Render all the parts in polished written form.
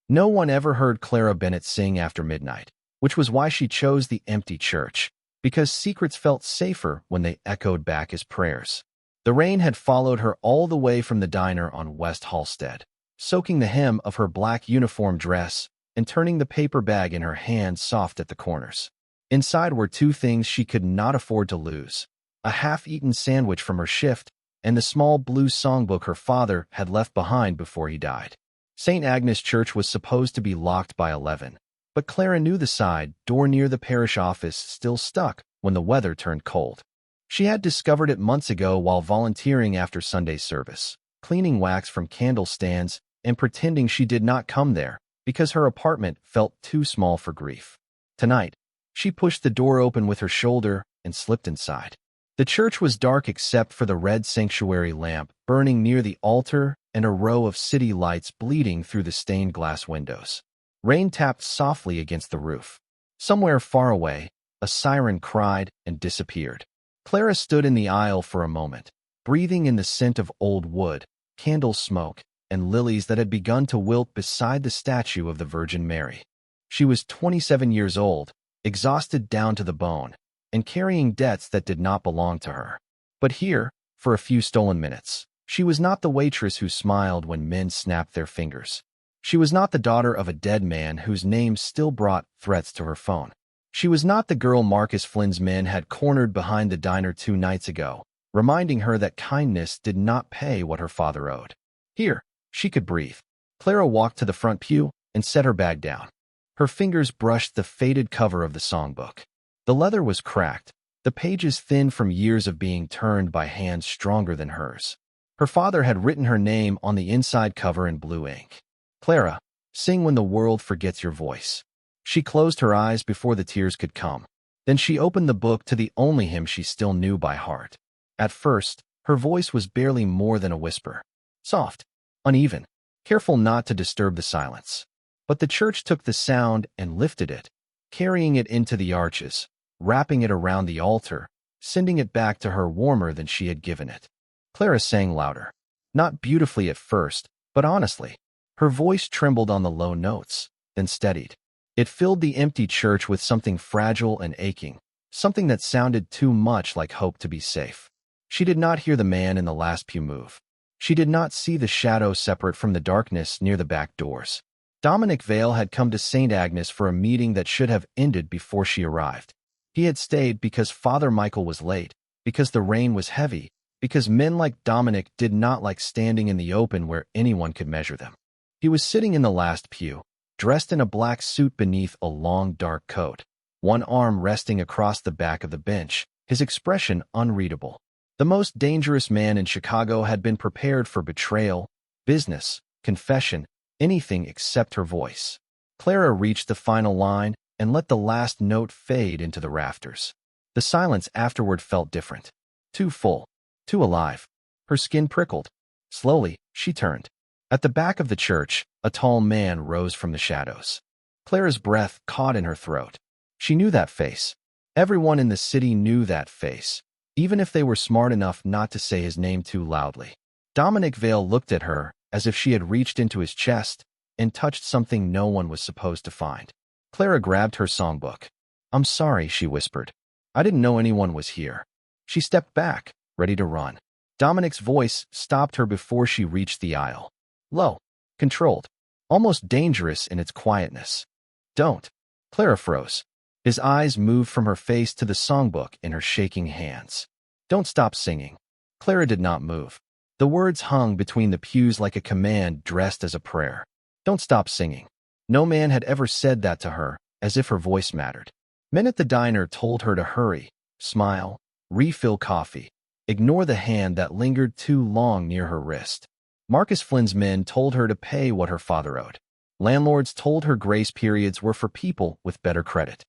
No one ever heard Clara Bennett sing after midnight, which was why she chose the empty church, because secrets felt safer when they echoed back as prayers. The rain had followed her all the way from the diner on West Halsted, soaking the hem of her black uniform dress and turning the paper bag in her hand soft at the corners. Inside were two things she could not afford to lose: a half-eaten sandwich from her shift and the small blue songbook her father had left behind before he died. St. Agnes Church was supposed to be locked by 11, but Clara knew the side door near the parish office still stuck when the weather turned cold. She had discovered it months ago while volunteering after Sunday service, cleaning wax from candle stands and pretending she did not come there because her apartment felt too small for grief. Tonight, she pushed the door open with her shoulder and slipped inside. The church was dark except for the red sanctuary lamp burning near the altar and a row of city lights bleeding through the stained glass windows. Rain tapped softly against the roof. Somewhere far away, a siren cried and disappeared. Clara stood in the aisle for a moment, breathing in the scent of old wood, candle smoke, and lilies that had begun to wilt beside the statue of the Virgin Mary. She was 27 years old, exhausted down to the bone, and carrying debts that did not belong to her. But here, for a few stolen minutes, she was not the waitress who smiled when men snapped their fingers. She was not the daughter of a dead man whose name still brought threats to her phone. She was not the girl Marcus Flynn's men had cornered behind the diner 2 nights ago, reminding her that kindness did not pay what her father owed. Here, she could breathe. Clara walked to the front pew and set her bag down. Her fingers brushed the faded cover of the songbook. The leather was cracked, the pages thin from years of being turned by hands stronger than hers. Her father had written her name on the inside cover in blue ink. Clara, sing When the World Forgets Your Voice. She closed her eyes before the tears could come. Then she opened the book to the only hymn she still knew by heart. At first, her voice was barely more than a whisper. Soft, uneven, careful not to disturb the silence. But the church took the sound and lifted it, carrying it into the arches, wrapping it around the altar, sending it back to her warmer than she had given it. Clara sang louder. Not beautifully at first, but honestly. Her voice trembled on the low notes, then steadied. It filled the empty church with something fragile and aching, something that sounded too much like hope to be safe. She did not hear the man in the last pew move. She did not see the shadow separate from the darkness near the back doors. Dominic Vale had come to St. Agnes for a meeting that should have ended before she arrived. He had stayed because Father Michael was late, because the rain was heavy, because men like Dominic did not like standing in the open where anyone could measure them. He was sitting in the last pew, dressed in a black suit beneath a long dark coat, one arm resting across the back of the bench, his expression unreadable. The most dangerous man in Chicago had been prepared for betrayal, business, confession, anything except her voice. Clara reached the final line and let the last note fade into the rafters. The silence afterward felt different. Too full, too alive. Her skin prickled. Slowly, she turned. At the back of the church, a tall man rose from the shadows. Clara's breath caught in her throat. She knew that face. Everyone in the city knew that face, even if they were smart enough not to say his name too loudly. Dominic Vale looked at her as if she had reached into his chest and touched something no one was supposed to find. Clara grabbed her songbook. "I'm sorry," she whispered. "I didn't know anyone was here." She stepped back, ready to run. Dominic's voice stopped her before she reached the aisle. Low, controlled, almost dangerous in its quietness. "Don't." Clara froze. His eyes moved from her face to the songbook in her shaking hands. "Don't stop singing." Clara did not move. The words hung between the pews like a command dressed as a prayer. Don't stop singing. No man had ever said that to her, as if her voice mattered. Men at the diner told her to hurry, smile, refill coffee, ignore the hand that lingered too long near her wrist. Marcus Flynn's men told her to pay what her father owed. Landlords told her grace periods were for people with better credit.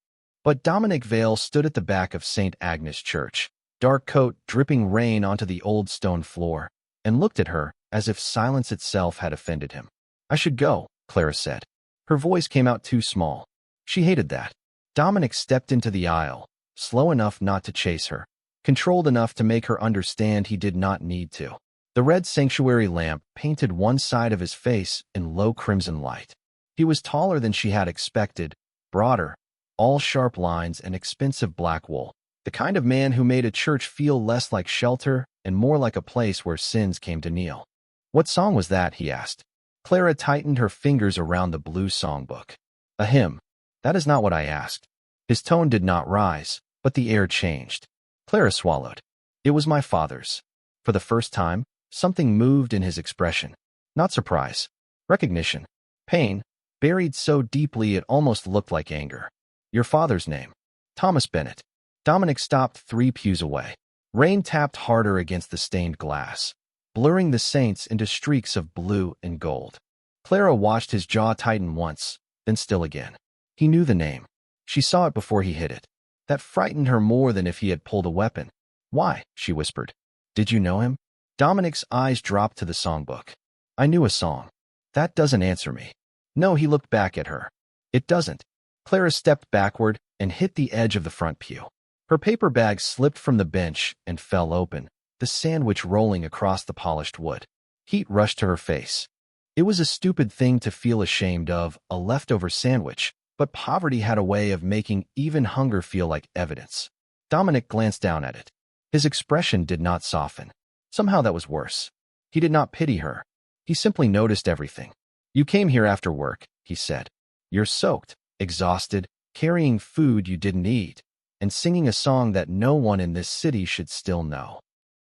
But Dominic Vale stood at the back of St. Agnes Church, dark coat dripping rain onto the old stone floor, and looked at her as if silence itself had offended him. "I should go," Clara said. Her voice came out too small. She hated that. Dominic stepped into the aisle, slow enough not to chase her, controlled enough to make her understand he did not need to. The red sanctuary lamp painted one side of his face in low crimson light. He was taller than she had expected, broader, all sharp lines and expensive black wool. The kind of man who made a church feel less like shelter and more like a place where sins came to kneel. "What song was that?" he asked. Clara tightened her fingers around the blue songbook. "A hymn." "That is not what I asked." His tone did not rise, but the air changed. Clara swallowed. "It was my father's." For the first time, something moved in his expression. Not surprise. Recognition. Pain, buried so deeply it almost looked like anger. "Your father's name?" "Thomas Bennett." Dominic stopped 3 pews away. Rain tapped harder against the stained glass, blurring the saints into streaks of blue and gold. Clara watched his jaw tighten once, then still again. He knew the name. She saw it before he hit it. That frightened her more than if he had pulled a weapon. "Why?" she whispered. "Did you know him?" Dominic's eyes dropped to the songbook. "I knew a song." "That doesn't answer me." "No," he looked back at her. "It doesn't." Clara stepped backward and hit the edge of the front pew. Her paper bag slipped from the bench and fell open, the sandwich rolling across the polished wood. Heat rushed to her face. It was a stupid thing to feel ashamed of, a leftover sandwich, but poverty had a way of making even hunger feel like evidence. Dominic glanced down at it. His expression did not soften. Somehow that was worse. He did not pity her. He simply noticed everything. "You came here after work," he said. "You're soaked, exhausted, carrying food you didn't eat, and singing a song that no one in this city should still know."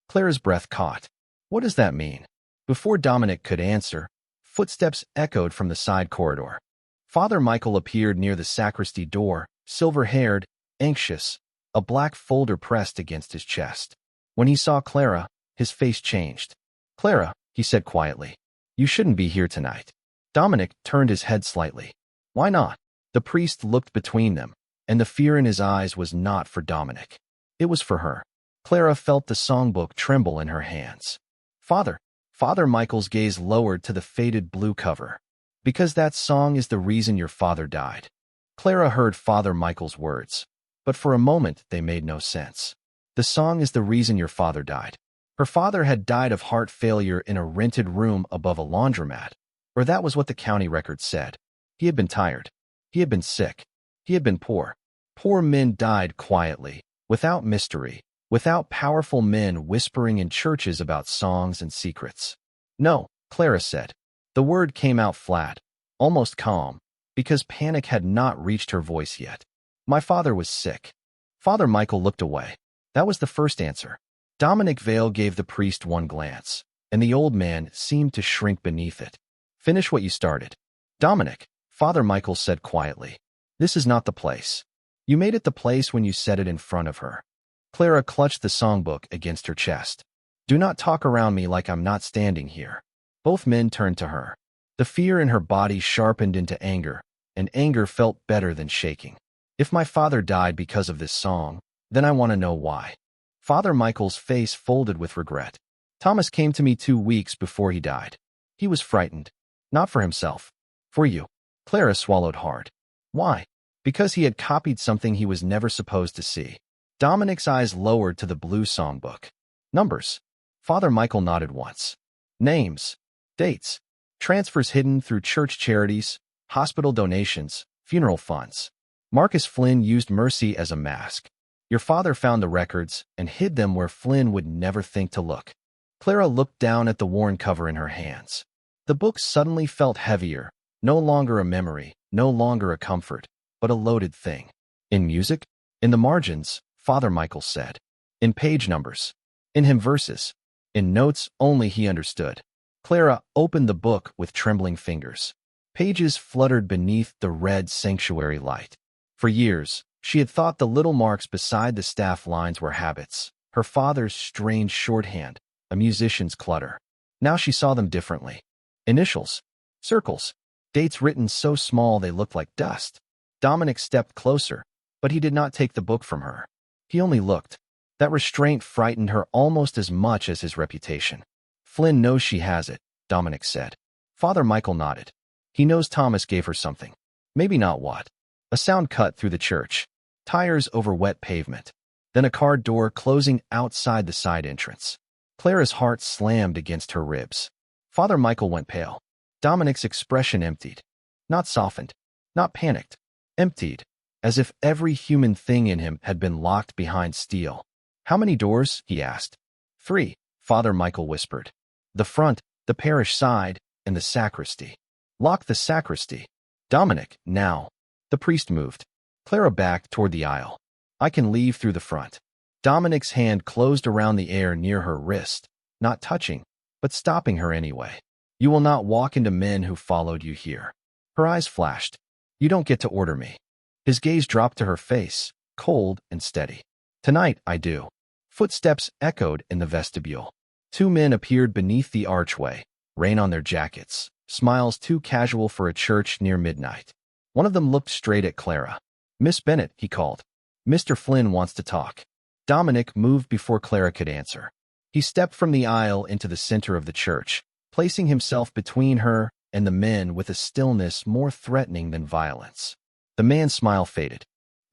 Clara's breath caught. "What does that mean?" Before Dominic could answer, footsteps echoed from the side corridor. Father Michael appeared near the sacristy door, silver-haired, anxious, a black folder pressed against his chest. When he saw Clara, his face changed. "Clara," he said quietly, "you shouldn't be here tonight." Dominic turned his head slightly. "Why not?" The priest looked between them, and the fear in his eyes was not for Dominic. It was for her. Clara felt the songbook tremble in her hands. "Father." Father Michael's gaze lowered to the faded blue cover. "Because that song is the reason your father died." Clara heard Father Michael's words, but for a moment they made no sense. "The song is the reason your father died." Her father had died of heart failure in a rented room above a laundromat, or that was what the county record said. He had been tired. He had been sick. He had been poor. Poor men died quietly, without mystery, without powerful men whispering in churches about songs and secrets. "No," Clara said. The word came out flat, almost calm, because panic had not reached her voice yet. "My father was sick." Father Michael looked away. That was the first answer. Dominic Vale gave the priest one glance, and the old man seemed to shrink beneath it. "Finish what you started." "Dominic," Father Michael said quietly, "this is not the place. You made it the place when you said it in front of her." Clara clutched the songbook against her chest. "Do not talk around me like I'm not standing here." Both men turned to her. The fear in her body sharpened into anger, and anger felt better than shaking. "If my father died because of this song, then I want to know why." Father Michael's face folded with regret. "Thomas came to me 2 weeks before he died. He was frightened. Not for himself. For you." Clara swallowed hard. "Why?" "Because he had copied something he was never supposed to see." Dominic's eyes lowered to the blue songbook. "Numbers." Father Michael nodded once. "Names. Dates. Transfers hidden through church charities, hospital donations, funeral funds. Marcus Flynn used mercy as a mask. Your father found the records and hid them where Flynn would never think to look." Clara looked down at the worn cover in her hands. The book suddenly felt heavier, no longer a memory, no longer a comfort, but a loaded thing. "In music?" "In the margins," Father Michael said. "In page numbers. In hymn verses. In notes only he understood." Clara opened the book with trembling fingers. Pages fluttered beneath the red sanctuary light. For years, she had thought the little marks beside the staff lines were habits, her father's strange shorthand, a musician's clutter. Now she saw them differently. Initials. Circles. Dates written so small they looked like dust. Dominic stepped closer, but he did not take the book from her. He only looked. That restraint frightened her almost as much as his reputation. "Flynn knows she has it," Dominic said. Father Michael nodded. "He knows Thomas gave her something. Maybe not what." A sound cut through the church. Tires over wet pavement. Then a car door closing outside the side entrance. Clara's heart slammed against her ribs. Father Michael went pale. Dominic's expression emptied. Not softened, not panicked, emptied, as if every human thing in him had been locked behind steel. How many doors? He asked. 3, Father Michael whispered. The front, the parish side, and the sacristy. Lock the sacristy. Dominic, now. The priest moved. Clara backed toward the aisle. I can leave through the front. Dominic's hand closed around the air near her wrist, not touching, but stopping her anyway. You will not walk into men who followed you here. Her eyes flashed. You don't get to order me. His gaze dropped to her face, cold and steady. Tonight, I do. Footsteps echoed in the vestibule. 2 men appeared beneath the archway, rain on their jackets, smiles too casual for a church near midnight. One of them looked straight at Clara. Miss Bennet, he called. Mr. Flynn wants to talk. Dominic moved before Clara could answer. He stepped from the aisle into the center of the church, placing himself between her and the men with a stillness more threatening than violence. The man's smile faded.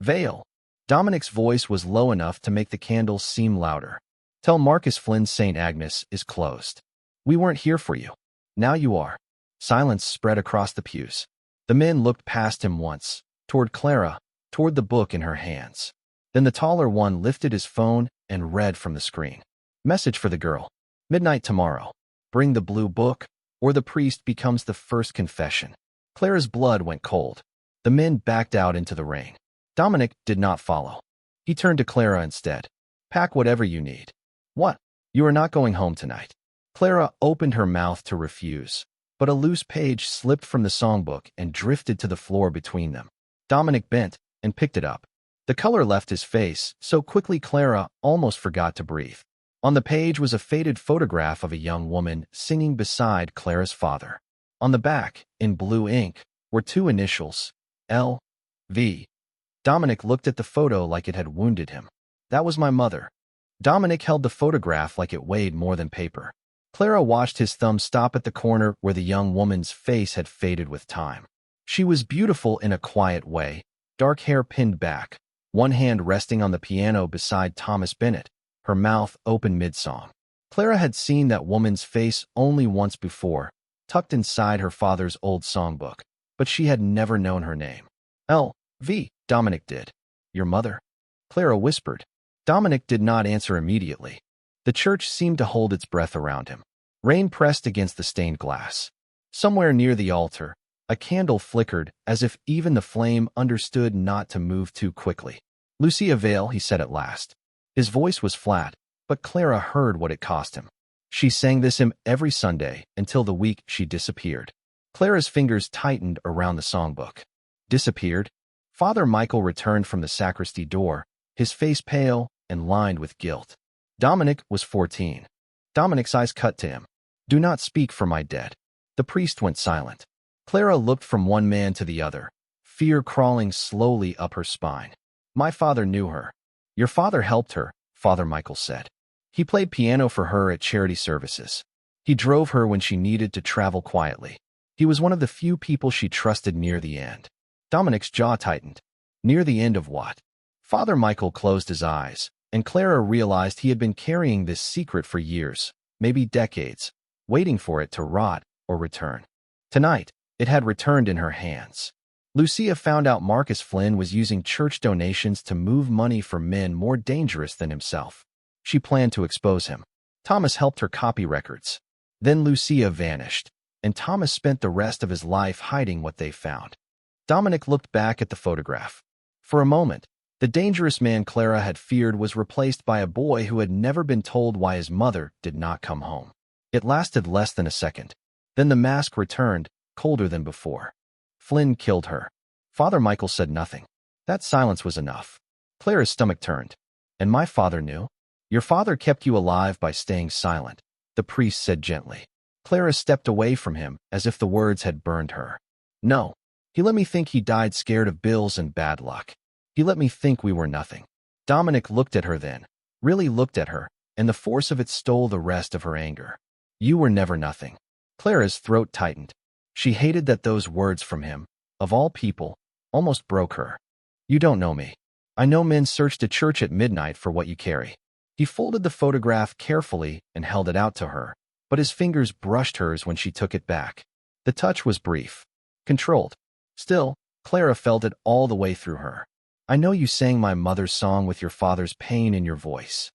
Veil. Dominic's voice was low enough to make the candles seem louder. Tell Marcus Flynn St. Agnes is closed. We weren't here for you. Now you are. Silence spread across the pews. The men looked past him once, toward Clara, toward the book in her hands. Then the taller one lifted his phone and read from the screen. Message for the girl. Midnight tomorrow. Bring the blue book, or the priest becomes the first confession. Clara's blood went cold. The men backed out into the rain. Dominic did not follow. He turned to Clara instead. Pack whatever you need. What? You are not going home tonight. Clara opened her mouth to refuse, but a loose page slipped from the songbook and drifted to the floor between them. Dominic bent and picked it up. The color left his face so quickly Clara almost forgot to breathe. On the page was a faded photograph of a young woman singing beside Clara's father. On the back, in blue ink, were 2 initials, L.V. Dominic looked at the photo like it had wounded him. That was my mother. Dominic held the photograph like it weighed more than paper. Clara watched his thumb stop at the corner where the young woman's face had faded with time. She was beautiful in a quiet way, dark hair pinned back, one hand resting on the piano beside Thomas Bennet, her mouth open mid-song. Clara had seen that woman's face only once before, tucked inside her father's old songbook, but she had never known her name. L.V. Dominic did. Your mother? Clara whispered. Dominic did not answer immediately. The church seemed to hold its breath around him. Rain pressed against the stained glass. Somewhere near the altar, a candle flickered as if even the flame understood not to move too quickly. Lucia Vale, he said at last. His voice was flat, but Clara heard what it cost him. She sang this hymn every Sunday until the week she disappeared. Clara's fingers tightened around the songbook. Disappeared? Father Michael returned from the sacristy door, his face pale and lined with guilt. Dominic was 14. Dominic's eyes cut to him. Do not speak for my dead. The priest went silent. Clara looked from one man to the other, fear crawling slowly up her spine. My father knew her. Your father helped her, Father Michael said. He played piano for her at charity services. He drove her when she needed to travel quietly. He was one of the few people she trusted near the end. Dominic's jaw tightened. Near the end of what? Father Michael closed his eyes, and Clara realized he had been carrying this secret for years, maybe decades, waiting for it to rot or return. Tonight, it had returned in her hands. Lucia found out Marcus Flynn was using church donations to move money for men more dangerous than himself. She planned to expose him. Thomas helped her copy records. Then Lucia vanished, and Thomas spent the rest of his life hiding what they found. Dominic looked back at the photograph. For a moment, the dangerous man Clara had feared was replaced by a boy who had never been told why his mother did not come home. It lasted less than a second. Then the mask returned, colder than before. Flynn killed her. Father Michael said nothing. That silence was enough. Clara's stomach turned. And my father knew? Your father kept you alive by staying silent, the priest said gently. Clara stepped away from him as if the words had burned her. No. He let me think he died scared of bills and bad luck. He let me think we were nothing. Dominic looked at her then, really looked at her, and the force of it stole the rest of her anger. You were never nothing. Clara's throat tightened. She hated that those words from him, of all people, almost broke her. You don't know me. I know men searched a church at midnight for what you carry. He folded the photograph carefully and held it out to her, but his fingers brushed hers when she took it back. The touch was brief, controlled. Still, Clara felt it all the way through her. I know you sang my mother's song with your father's pain in your voice.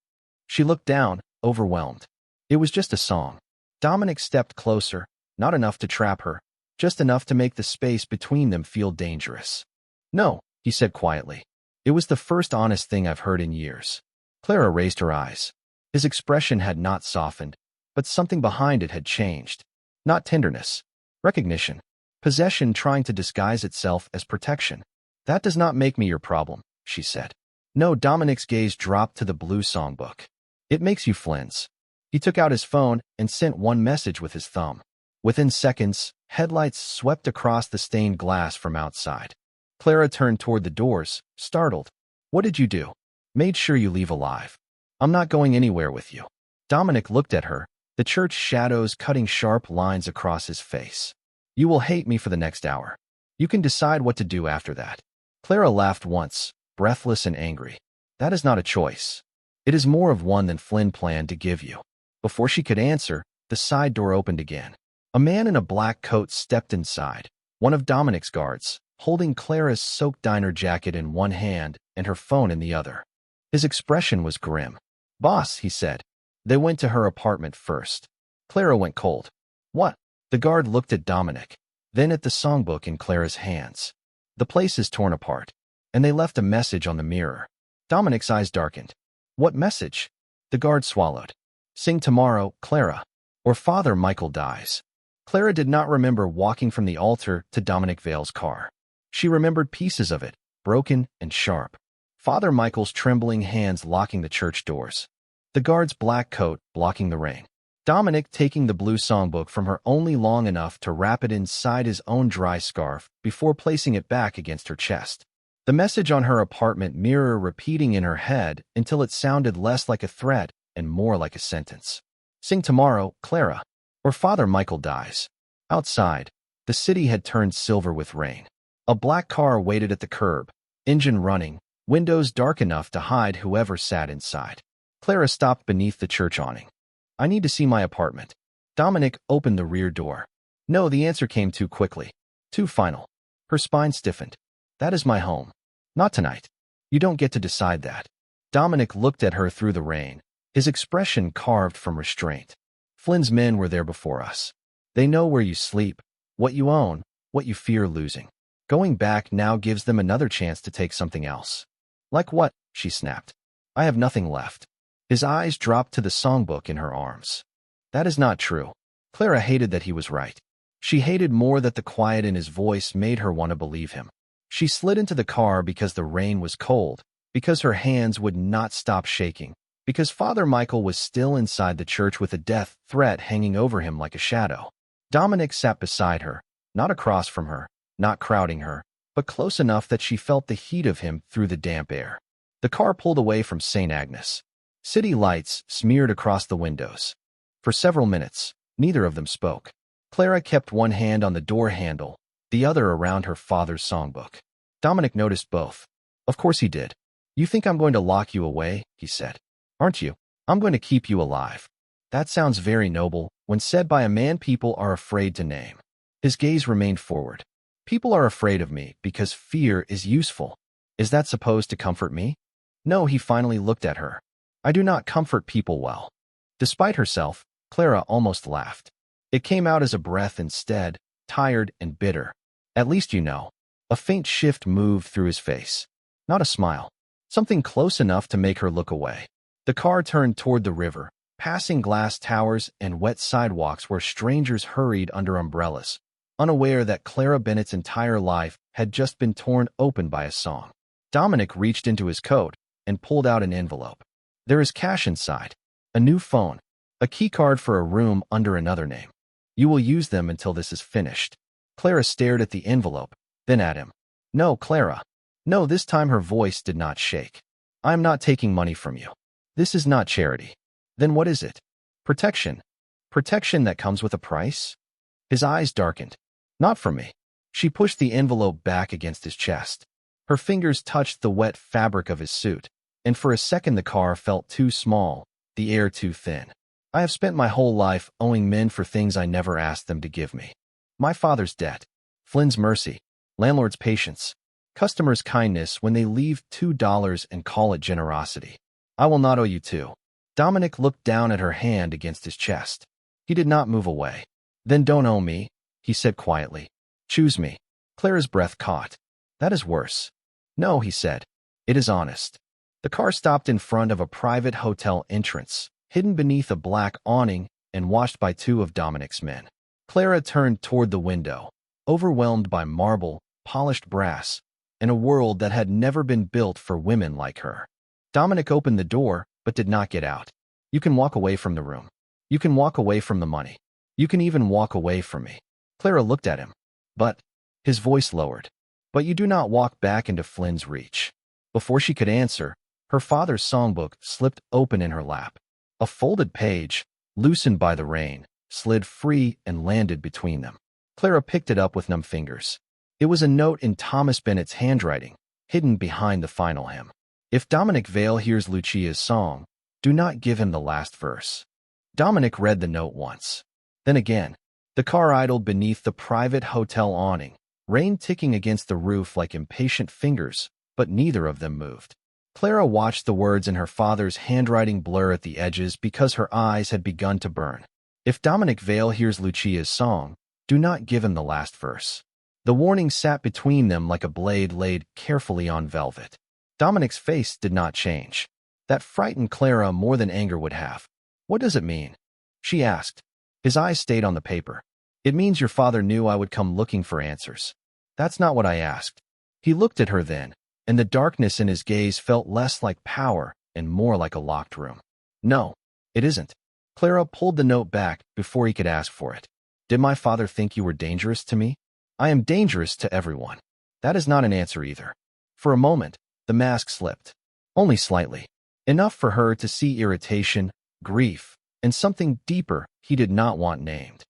She looked down, overwhelmed. It was just a song. Dominic stepped closer, not enough to trap her, just enough to make the space between them feel dangerous. No, he said quietly. It was the first honest thing I've heard in years. Clara raised her eyes. His expression had not softened, but something behind it had changed. Not tenderness. Recognition. Possession trying to disguise itself as protection. That does not make me your problem, she said. No, Dominic's gaze dropped to the blue songbook. It makes you flinch. He took out his phone and sent one message with his thumb. Within seconds, headlights swept across the stained glass from outside. Clara turned toward the doors, startled. What did you do? Made sure you leave alive. I'm not going anywhere with you. Dominic looked at her, the church shadows cutting sharp lines across his face. You will hate me for the next hour. You can decide what to do after that. Clara laughed once, breathless and angry. That is not a choice. It is more of one than Flynn planned to give you. Before she could answer, the side door opened again. A man in a black coat stepped inside, one of Dominic's guards, holding Clara's soaked diner jacket in one hand and her phone in the other. His expression was grim. Boss, he said. They went to her apartment first. Clara went cold. What? The guard looked at Dominic, then at the songbook in Clara's hands. The place is torn apart, and they left a message on the mirror. Dominic's eyes darkened. What message? The guard swallowed. Sing tomorrow, Clara, or Father Michael dies. Clara did not remember walking from the altar to Dominic Vale's car. She remembered pieces of it, broken and sharp. Father Michael's trembling hands locking the church doors. The guard's black coat blocking the rain. Dominic taking the blue songbook from her only long enough to wrap it inside his own dry scarf before placing it back against her chest. The message on her apartment mirror repeating in her head until it sounded less like a threat and more like a sentence. Sing tomorrow, Clara, or Father Michael dies. Outside, the city had turned silver with rain. A black car waited at the curb, engine running, windows dark enough to hide whoever sat inside. Clara stopped beneath the church awning. I need to see my apartment. Dominic opened the rear door. No, the answer came too quickly. Too final. Her spine stiffened. That is my home. Not tonight. You don't get to decide that. Dominic looked at her through the rain, his expression carved from restraint. Flynn's men were there before us. They know where you sleep, what you own, what you fear losing. Going back now gives them another chance to take something else. Like what? She snapped. I have nothing left. His eyes dropped to the songbook in her arms. That is not true. Clara hated that he was right. She hated more that the quiet in his voice made her want to believe him. She slid into the car because the rain was cold, because her hands would not stop shaking, because Father Michael was still inside the church with a death threat hanging over him like a shadow. Dominic sat beside her, not across from her, not crowding her, but close enough that she felt the heat of him through the damp air. The car pulled away from St. Agnes. City lights smeared across the windows. For several minutes, neither of them spoke. Clara kept one hand on the door handle, the other around her father's songbook. Dominic noticed both. Of course he did. You think I'm going to lock you away, he said. Aren't you? I'm going to keep you alive. That sounds very noble when said by a man people are afraid to name. His gaze remained forward. People are afraid of me because fear is useful. Is that supposed to comfort me? No, he finally looked at her. I do not comfort people well. Despite herself, Clara almost laughed. It came out as a breath instead, tired and bitter. At least you know. A faint shift moved through his face. Not a smile. Something close enough to make her look away. The car turned toward the river, passing glass towers and wet sidewalks where strangers hurried under umbrellas, unaware that Clara Bennett's entire life had just been torn open by a song. Dominic reached into his coat and pulled out an envelope. There is cash inside, a new phone, a keycard for a room under another name. You will use them until this is finished. Clara stared at the envelope, then at him. No, Clara. No, this time her voice did not shake. I am not taking money from you. This is not charity. Then what is it? Protection. Protection that comes with a price? His eyes darkened. Not from me. She pushed the envelope back against his chest. Her fingers touched the wet fabric of his suit, and for a second the car felt too small, the air too thin. I have spent my whole life owing men for things I never asked them to give me. My father's debt, Flynn's mercy, Landlord's patience. Customers' kindness when they leave $2 and call it generosity. I will not owe you two. Dominic looked down at her hand against his chest. He did not move away. Then don't owe me, he said quietly. Choose me. Clara's breath caught. That is worse. No, he said. It is honest. The car stopped in front of a private hotel entrance, hidden beneath a black awning and watched by two of Dominic's men. Clara turned toward the window, overwhelmed by marble, polished brass, and a world that had never been built for women like her. Dominic opened the door, but did not get out. You can walk away from the room. You can walk away from the money. You can even walk away from me. Clara looked at him. But, his voice lowered. But you do not walk back into Flynn's reach. Before she could answer, her father's songbook slipped open in her lap. A folded page, loosened by the rain, slid free and landed between them. Clara picked it up with numb fingers. It was a note in Thomas Bennett's handwriting, hidden behind the final hymn. If Dominic Vale hears Lucia's song, do not give him the last verse. Dominic read the note once. Then again. The car idled beneath the private hotel awning, rain ticking against the roof like impatient fingers, but neither of them moved. Clara watched the words in her father's handwriting blur at the edges because her eyes had begun to burn. If Dominic Vale hears Lucia's song, do not give him the last verse. The warning sat between them like a blade laid carefully on velvet. Dominic's face did not change. That frightened Clara more than anger would have. What does it mean? She asked. His eyes stayed on the paper. It means your father knew I would come looking for answers. That's not what I asked. He looked at her then, and the darkness in his gaze felt less like power and more like a locked room. No, it isn't. Clara pulled the note back before he could ask for it. Did my father think you were dangerous to me? I am dangerous to everyone. That is not an answer either. For a moment, the mask slipped. Only slightly. Enough for her to see irritation, grief, and something deeper he did not want named.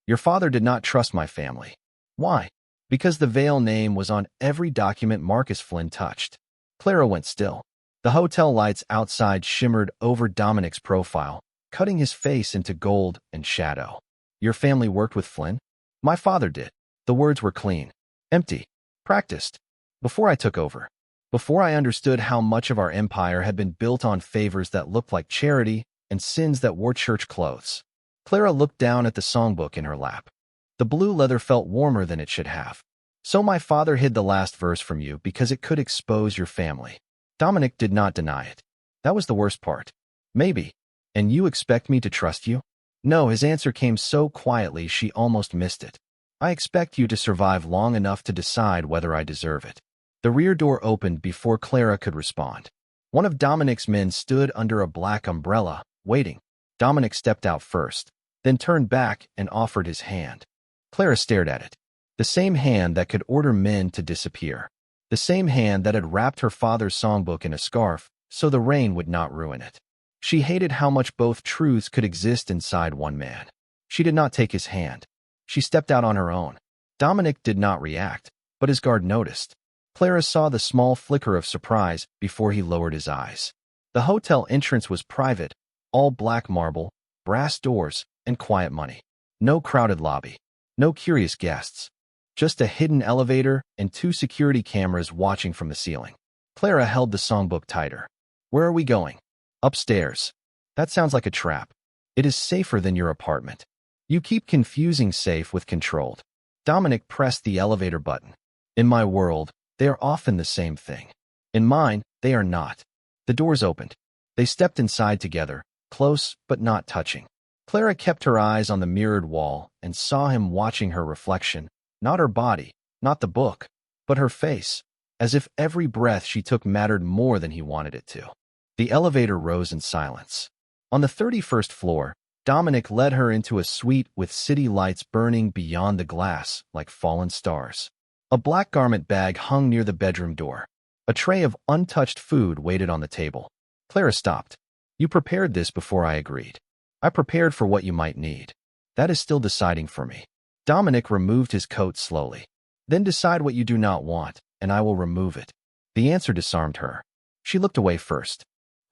Your father did not trust my family. Why? Because the Vale name was on every document Marcus Flynn touched. Clara went still. The hotel lights outside shimmered over Dominic's profile, cutting his face into gold and shadow. Your family worked with Flynn? My father did. The words were clean, empty, practiced. Before I took over. Before I understood how much of our empire had been built on favors that looked like charity and sins that wore church clothes. Clara looked down at the songbook in her lap. The blue leather felt warmer than it should have. So my father hid the last verse from you because it could expose your family. Dominic did not deny it. That was the worst part. Maybe. And you expect me to trust you? No, his answer came so quietly she almost missed it. I expect you to survive long enough to decide whether I deserve it. The rear door opened before Clara could respond. One of Dominic's men stood under a black umbrella, waiting. Dominic stepped out first, then turned back and offered his hand. Clara stared at it. The same hand that could order men to disappear. The same hand that had wrapped her father's songbook in a scarf so the rain would not ruin it. She hated how much both truths could exist inside one man. She did not take his hand. She stepped out on her own. Dominic did not react, but his guard noticed. Clara saw the small flicker of surprise before he lowered his eyes. The hotel entrance was private, all black marble, brass doors, and quiet money. No crowded lobby. No curious guests. Just a hidden elevator and two security cameras watching from the ceiling. Clara held the songbook tighter. Where are we going? Upstairs. That sounds like a trap. It is safer than your apartment. You keep confusing safe with controlled. Dominic pressed the elevator button. In my world, they are often the same thing. In mine, they are not. The doors opened. They stepped inside together, close but not touching. Clara kept her eyes on the mirrored wall and saw him watching her reflection, not her body, not the book, but her face, as if every breath she took mattered more than he wanted it to. The elevator rose in silence. On the 31st floor, Dominic led her into a suite with city lights burning beyond the glass like fallen stars. A black garment bag hung near the bedroom door. A tray of untouched food waited on the table. Clara stopped. You prepared this before I agreed. I prepared for what you might need. That is still deciding for me. Dominic removed his coat slowly. Then decide what you do not want, and I will remove it. The answer disarmed her. She looked away first.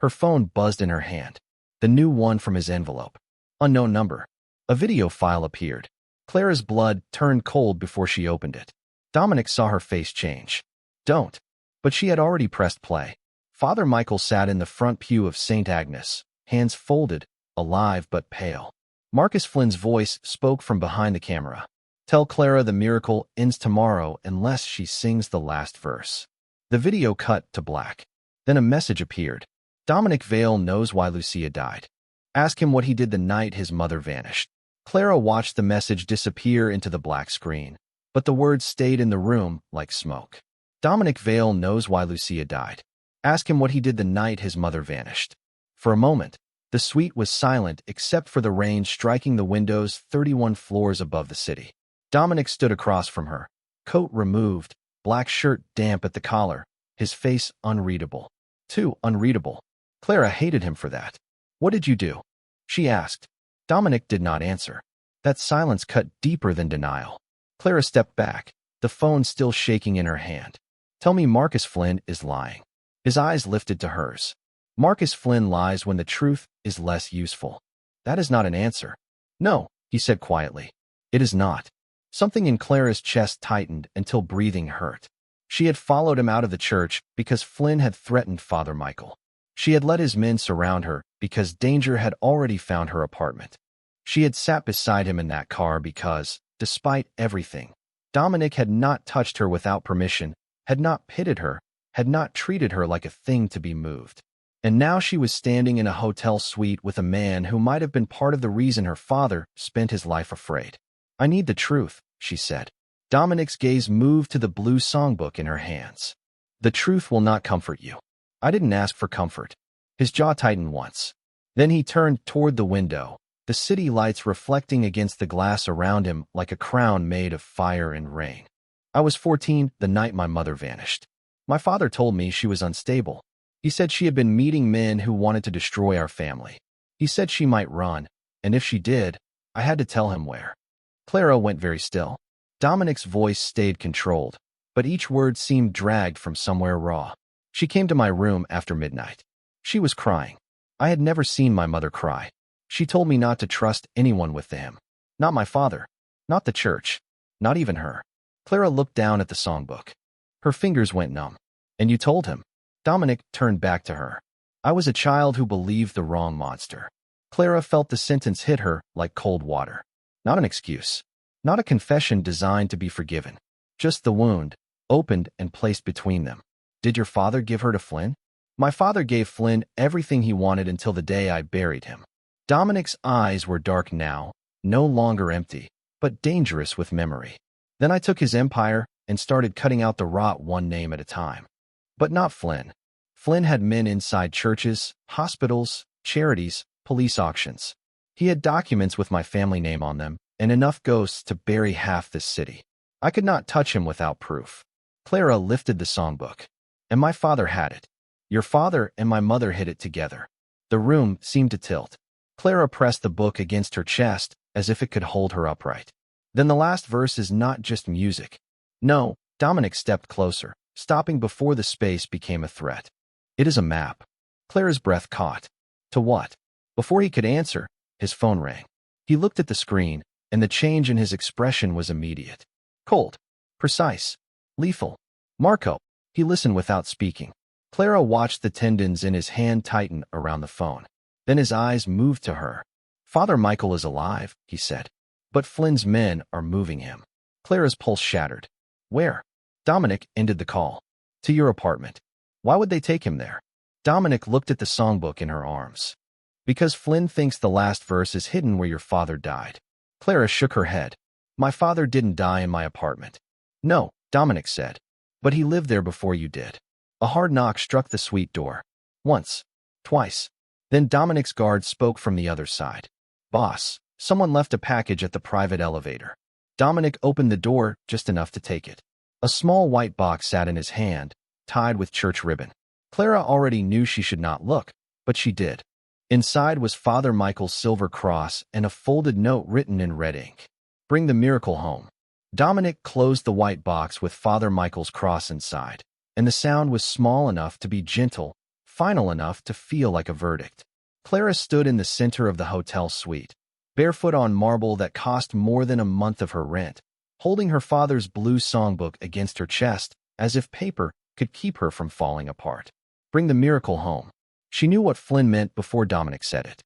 Her phone buzzed in her hand. The new one from his envelope. Unknown number. A video file appeared. Clara's blood turned cold before she opened it. Dominic saw her face change. Don't. But she had already pressed play. Father Michael sat in the front pew of St. Agnes, hands folded, alive but pale. Marcus Flynn's voice spoke from behind the camera. Tell Clara the miracle ends tomorrow unless she sings the last verse. The video cut to black. Then a message appeared. Dominic Vale knows why Lucia died. Ask him what he did the night his mother vanished. Clara watched the message disappear into the black screen, but the words stayed in the room like smoke. Dominic Vale knows why Lucia died. Ask him what he did the night his mother vanished. For a moment, the suite was silent except for the rain striking the windows 31 floors above the city. Dominic stood across from her, coat removed, black shirt damp at the collar, his face unreadable. Too unreadable. Clara hated him for that. What did you do? She asked. Dominic did not answer. That silence cut deeper than denial. Clara stepped back, the phone still shaking in her hand. Tell me Marcus Flynn is lying. His eyes lifted to hers. Marcus Flynn lies when the truth is less useful. That is not an answer. No, he said quietly. It is not. Something in Clara's chest tightened until breathing hurt. She had followed him out of the church because Flynn had threatened Father Michael. She had let his men surround her because danger had already found her apartment. She had sat beside him in that car because, despite everything, Dominic had not touched her without permission, had not pitted her, had not treated her like a thing to be moved. And now she was standing in a hotel suite with a man who might have been part of the reason her father spent his life afraid. I need the truth, she said. Dominic's gaze moved to the blue songbook in her hands. The truth will not comfort you. I didn't ask for comfort. His jaw tightened once. Then he turned toward the window, the city lights reflecting against the glass around him like a crown made of fire and rain. I was 14 the night my mother vanished. My father told me she was unstable. He said she had been meeting men who wanted to destroy our family. He said she might run, and if she did, I had to tell him where. Clara went very still. Dominic's voice stayed controlled, but each word seemed dragged from somewhere raw. She came to my room after midnight. She was crying. I had never seen my mother cry. She told me not to trust anyone with him. Not my father. Not the church. Not even her. Clara looked down at the songbook. Her fingers went numb. And you told him? Dominic turned back to her. I was a child who believed the wrong monster. Clara felt the sentence hit her like cold water. Not an excuse. Not a confession designed to be forgiven. Just the wound, opened and placed between them. Did your father give her to Flynn? My father gave Flynn everything he wanted until the day I buried him. Dominic's eyes were dark now, no longer empty, but dangerous with memory. Then I took his empire and started cutting out the rot one name at a time. But not Flynn. Flynn had men inside churches, hospitals, charities, police auctions. He had documents with my family name on them, and enough ghosts to bury half this city. I could not touch him without proof. Clara lifted the songbook. And my father had it. Your father and my mother hid it together. The room seemed to tilt. Clara pressed the book against her chest as if it could hold her upright. Then the last verse is not just music. No, Dominic stepped closer, stopping before the space became a threat. It is a map. Clara's breath caught. To what? Before he could answer, his phone rang. He looked at the screen, and the change in his expression was immediate. Cold. Precise. Lethal. Marco. He listened without speaking. Clara watched the tendons in his hand tighten around the phone. Then his eyes moved to her. Father Michael is alive, he said. But Flynn's men are moving him. Clara's pulse shattered. Where? Dominic ended the call. To your apartment. Why would they take him there? Dominic looked at the songbook in her arms. Because Flynn thinks the last verse is hidden where your father died. Clara shook her head. My father didn't die in my apartment. No, Dominic said. But he lived there before you did. A hard knock struck the suite door. Once. Twice. Then Dominic's guard spoke from the other side. Boss, someone left a package at the private elevator. Dominic opened the door just enough to take it. A small white box sat in his hand, tied with church ribbon. Clara already knew she should not look, but she did. Inside was Father Michael's silver cross and a folded note written in red ink. Bring the miracle home. Dominic closed the white box with Father Michael's cross inside, and the sound was small enough to be gentle, final enough to feel like a verdict. Clara stood in the center of the hotel suite, barefoot on marble that cost more than a month of her rent, holding her father's blue songbook against her chest, as if paper could keep her from falling apart. Bring the miracle home. She knew what Flynn meant before Dominic said it.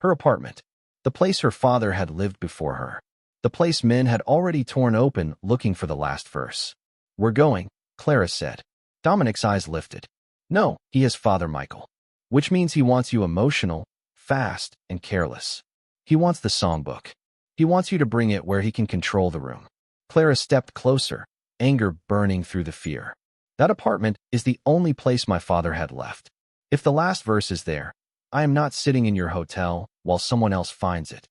Her apartment. The place her father had lived before her. The place men had already torn open looking for the last verse. We're going, Clara said. Dominic's eyes lifted. No, he is Father Michael. Which means he wants you emotional, fast, and careless. He wants the songbook. He wants you to bring it where he can control the room. Clara stepped closer, anger burning through the fear. That apartment is the only place my father had left. If the last verse is there, I am not sitting in your hotel while someone else finds it.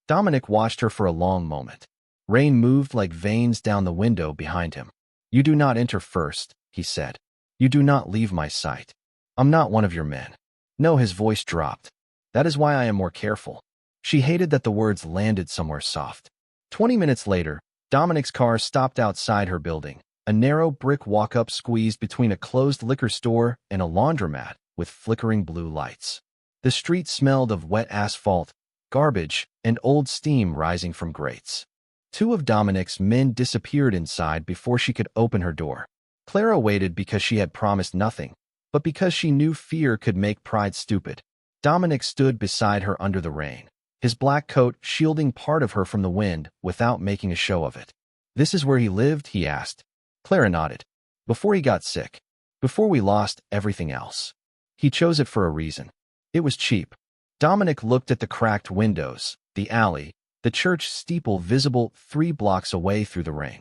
Dominic watched her for a long moment. Rain moved like veins down the window behind him. You do not enter first, he said. You do not leave my sight. I'm not one of your men. No, his voice dropped. That is why I am more careful. She hated that the words landed somewhere soft. 20 minutes later, Dominic's car stopped outside her building. A narrow brick walk-up squeezed between a closed liquor store and a laundromat with flickering blue lights. The street smelled of wet asphalt, garbage, and old steam rising from grates. Two of Dominic's men disappeared inside before she could open her door. Clara waited because she had promised nothing, but because she knew fear could make pride stupid. Dominic stood beside her under the rain, his black coat shielding part of her from the wind without making a show of it. This is where he lived, he asked. Clara nodded. Before he got sick. Before we lost everything else. He chose it for a reason. It was cheap. Dominic looked at the cracked windows, the alley, the church steeple visible 3 blocks away through the rain.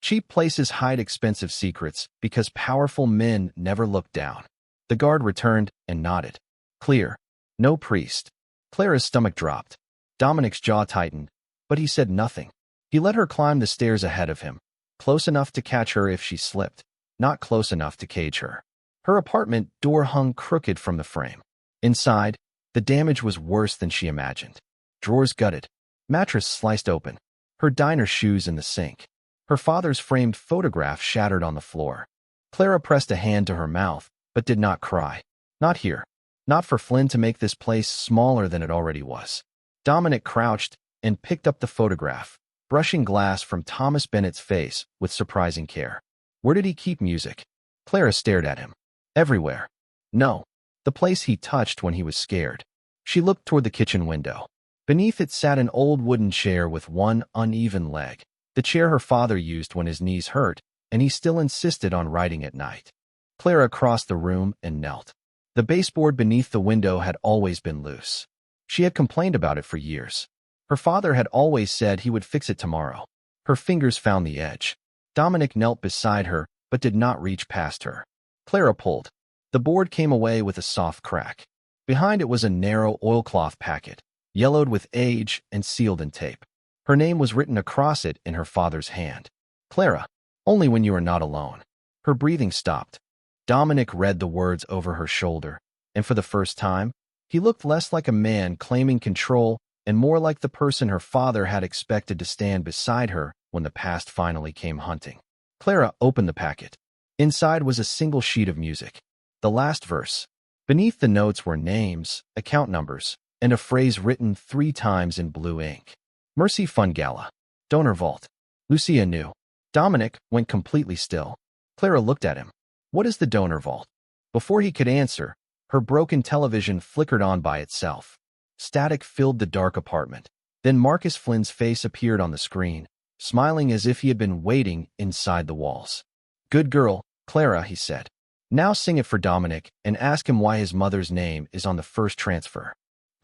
Cheap places hide expensive secrets because powerful men never look down. The guard returned and nodded. Clear. No priest. Clara's stomach dropped. Dominic's jaw tightened, but he said nothing. He let her climb the stairs ahead of him, close enough to catch her if she slipped, not close enough to cage her. Her apartment door hung crooked from the frame. Inside, the damage was worse than she imagined. Drawers gutted. Mattress sliced open. Her diner shoes in the sink. Her father's framed photograph shattered on the floor. Clara pressed a hand to her mouth, but did not cry. Not here. Not for Flynn to make this place smaller than it already was. Dominic crouched and picked up the photograph, brushing glass from Thomas Bennett's face with surprising care. Where did he keep music? Clara stared at him. Everywhere. No. The place he touched when he was scared. She looked toward the kitchen window. Beneath it sat an old wooden chair with one uneven leg, the chair her father used when his knees hurt, and he still insisted on writing at night. Clara crossed the room and knelt. The baseboard beneath the window had always been loose. She had complained about it for years. Her father had always said he would fix it tomorrow. Her fingers found the edge. Dominic knelt beside her, but did not reach past her. Clara pulled. The board came away with a soft crack. Behind it was a narrow oilcloth packet, yellowed with age and sealed in tape. Her name was written across it in her father's hand. Clara, only when you are not alone. Her breathing stopped. Dominic read the words over her shoulder, and for the first time, he looked less like a man claiming control and more like the person her father had expected to stand beside her when the past finally came hunting. Clara opened the packet. Inside was a single sheet of music. The last verse. Beneath the notes were names, account numbers, and a phrase written 3 times in blue ink. Mercy Fund Gala. Donor Vault. Lucia knew. Dominic went completely still. Clara looked at him. What is the donor vault? Before he could answer, her broken television flickered on by itself. Static filled the dark apartment. Then Marcus Flynn's face appeared on the screen, smiling as if he had been waiting inside the walls. Good girl, Clara, he said. Now sing it for Dominic and ask him why his mother's name is on the first transfer.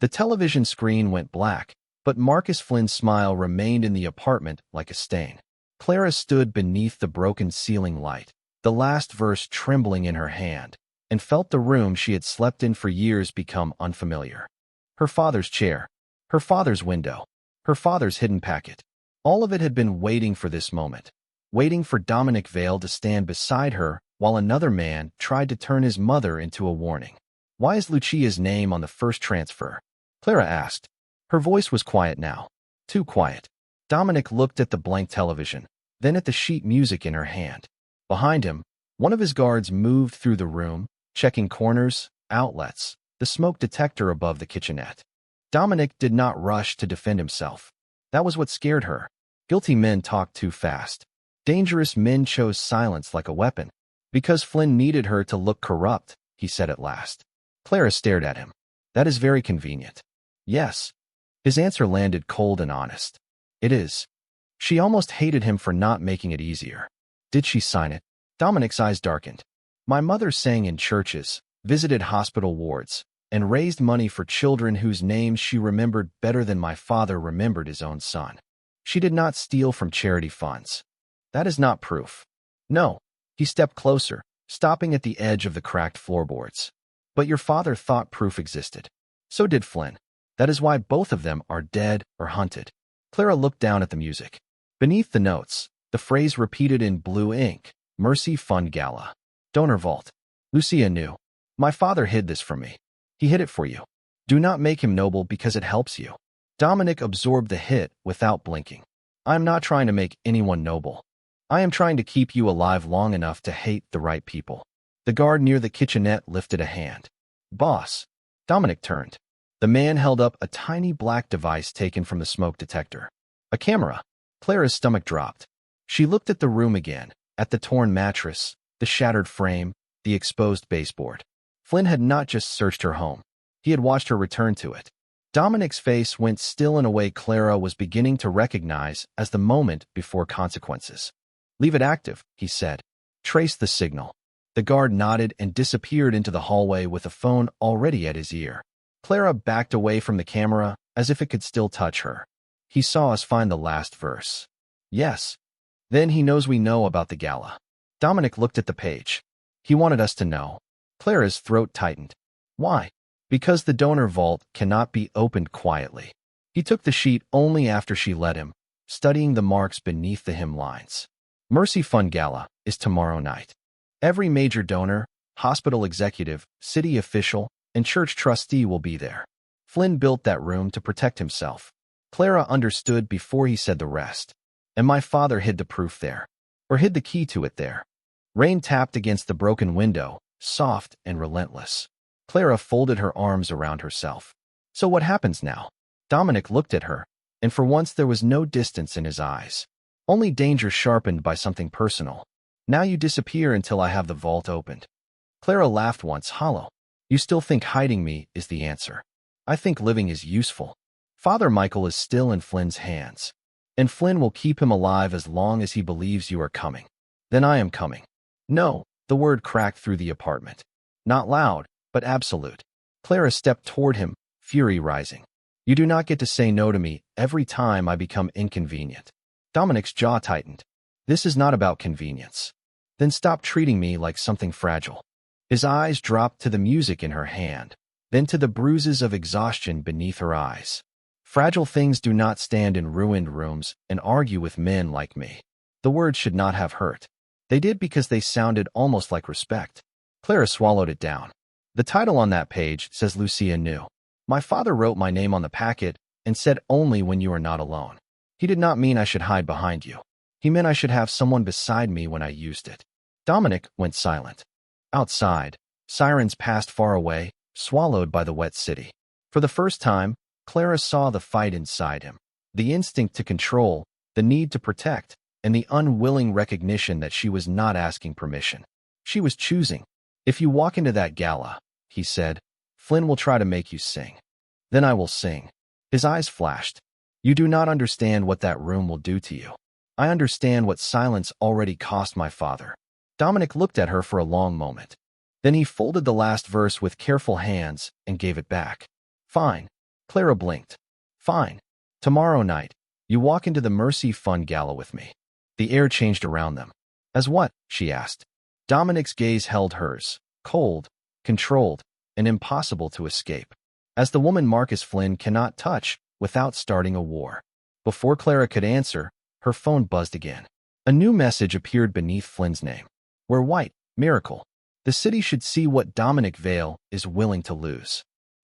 The television screen went black, but Marcus Flynn's smile remained in the apartment like a stain. Clara stood beneath the broken ceiling light, the last verse trembling in her hand, and felt the room she had slept in for years become unfamiliar. Her father's chair, her father's window, her father's hidden packet. All of it had been waiting for this moment, waiting for Dominic Vale to stand beside her while another man tried to turn his mother into a warning. Why is Lucia's name on the first transfer? Clara asked. Her voice was quiet now. Too quiet. Dominic looked at the blank television, then at the sheet music in her hand. Behind him, one of his guards moved through the room, checking corners, outlets, the smoke detector above the kitchenette. Dominic did not rush to defend himself. That was what scared her. Guilty men talk too fast. Dangerous men chose silence like a weapon. Because Flynn needed her to look corrupt, he said at last. Clara stared at him. That is very convenient. Yes. His answer landed cold and honest. It is. She almost hated him for not making it easier. Did she sign it? Dominic's eyes darkened. My mother sang in churches, visited hospital wards, and raised money for children whose names she remembered better than my father remembered his own son. She did not steal from charity funds. That is not proof. No. He stepped closer, stopping at the edge of the cracked floorboards. But your father thought proof existed. So did Flynn. That is why both of them are dead or hunted. Clara looked down at the music. Beneath the notes, the phrase repeated in blue ink, Mercy Fund Gala. Donor Vault. Lucia knew. My father hid this from me. He hid it for you. Do not make him noble because it helps you. Dominic absorbed the hit without blinking. I am not trying to make anyone noble. I am trying to keep you alive long enough to hate the right people. The guard near the kitchenette lifted a hand. Boss. Dominic turned. The man held up a tiny black device taken from the smoke detector. A camera. Clara's stomach dropped. She looked at the room again, at the torn mattress, the shattered frame, the exposed baseboard. Flynn had not just searched her home. He had watched her return to it. Dominic's face went still in a way Clara was beginning to recognize as the moment before consequences. Leave it active, he said. Trace the signal. The guard nodded and disappeared into the hallway with the phone already at his ear. Clara backed away from the camera as if it could still touch her. He saw us find the last verse. Yes. Then he knows we know about the gala. Dominic looked at the page. He wanted us to know. Clara's throat tightened. Why? Because the donor vault cannot be opened quietly. He took the sheet only after she let him, studying the marks beneath the hymn lines. Mercy Fund Gala is tomorrow night. Every major donor, hospital executive, city official, and church trustee will be there. Flynn built that room to protect himself. Clara understood before he said the rest. And my father hid the proof there. Or hid the key to it there. Rain tapped against the broken window, soft and relentless. Clara folded her arms around herself. So what happens now? Dominic looked at her, and for once there was no distance in his eyes. Only danger sharpened by something personal. Now you disappear until I have the vault opened. Clara laughed once, hollow. You still think hiding me is the answer. I think living is useful. Father Michael is still in Flynn's hands. And Flynn will keep him alive as long as he believes you are coming. Then I am coming. No, the word cracked through the apartment. Not loud, but absolute. Clara stepped toward him, fury rising. You do not get to say no to me every time I become inconvenient. Dominic's jaw tightened. This is not about convenience. Then stop treating me like something fragile. His eyes dropped to the music in her hand, then to the bruises of exhaustion beneath her eyes. Fragile things do not stand in ruined rooms and argue with men like me. The words should not have hurt. They did because they sounded almost like respect. Clara swallowed it down. The title on that page says Lucia knew. My father wrote my name on the packet and said only when you are not alone. He did not mean I should hide behind you. He meant I should have someone beside me when I used it. Dominic went silent. Outside, sirens passed far away, swallowed by the wet city. For the first time, Clara saw the fight inside him. The instinct to control, the need to protect, and the unwilling recognition that she was not asking permission. She was choosing. If you walk into that gala, he said, Flynn will try to make you sing. Then I will sing. His eyes flashed. You do not understand what that room will do to you. I understand what silence already cost my father. Dominic looked at her for a long moment. Then he folded the last verse with careful hands and gave it back. Fine. Clara blinked. Fine. Tomorrow night, you walk into the Mercy Fund Gala with me. The air changed around them. As what? She asked. Dominic's gaze held hers, cold, controlled, and impossible to escape. As the woman Marcus Flynn cannot touch without starting a war. Before Clara could answer, her phone buzzed again. A new message appeared beneath Flynn's name. We're white. Miracle. The city should see what Dominic Vale is willing to lose.